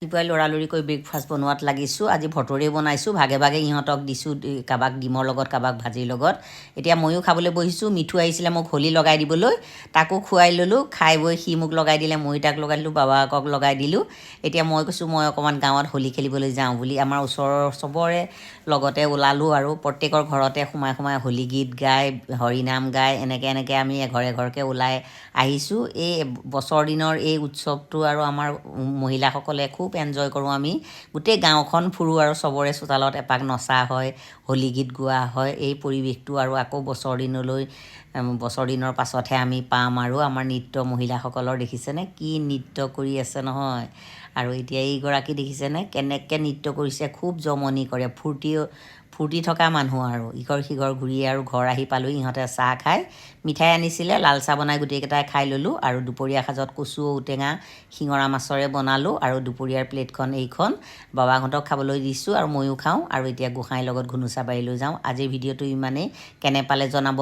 ৰাতিপুৱাই লৰালৰিকৈ ব্ৰেকফাষ্ট বনোৱাত লাগিছোঁ। আজি ভটৰে বনাইছোঁ, ভাগে ভাগে ইহঁতক দিছোঁ, কাৰোবাক ডিমৰ লগত, কাৰোবাক ভাজিৰ লগত। এতিয়া ময়ো খাবলৈ বহিছোঁ। মিঠু আহিছিলে মোক হোলী লগাই দিবলৈ, তাকো খুৱাই ল'লোঁ। খাই বৈ সি মোক লগাই দিলে, ময়ো তাক লগাই দিলোঁ, বাবাকক লগাই দিলোঁ। এতিয়া মই কৈছোঁ মই অকণমান গাঁৱত হোলী খেলিবলৈ যাওঁ বুলি। আমাৰ ওচৰৰ চবৰে লগতে ওলালোঁ আৰু প্ৰত্যেকৰ ঘৰতে সোমাই সোমাই হোলী গীত গাই, হৰিনাম গাই, এনেকৈ আমি এঘৰ এঘৰকৈ ওলাই আহিছোঁ। এই বছৰ দিনৰ এই উৎসৱটো আৰু আমাৰ মহিলাসকলে খুব এনজয় কৰোঁ আমি। গোটেই গাঁওখন ফুৰোঁ আৰু চবৰে চোতালত এপাক নচা হয়, হোলী গীত গোৱা হয়। এই পৰিৱেশটো আৰু আকৌ বছৰ দিনৰ পাছতহে আমি পাম। আৰু আমাৰ নৃত্য মহিলাসকলৰ দেখিছেনে কি নৃত্য কৰি আছে নহয়। আৰু এতিয়া এইগৰাকী দেখিছেনে কেনেকৈ নৃত্য কৰিছে, খুব জমনি কৰে, ফূৰ্তি থকা মানুহ আৰু ইঘৰ সিঘৰ ঘূৰি আৰু ঘৰ আহি পালোঁ। ইহঁতে চাহ খাই মিঠাই আনিছিলে, লাল চাহ বনাই গোটেইকেইটাই খাই ল'লোঁ। আৰু দুপৰীয়া সাজত কচু ঔটেঙা শিঙৰা মাছৰে বনালোঁ। আৰু দুপৰীয়াৰ প্লেটখন এইখন বাবাহঁতক খাবলৈ দিছোঁ আৰু ময়ো খাওঁ। আৰু এতিয়া গোসাঁইৰ লগত ঘুনুচা বাৰীলৈ যাওঁ। আজিৰ ভিডিঅ'টো ইমানেই, কেনে পালে জনাব।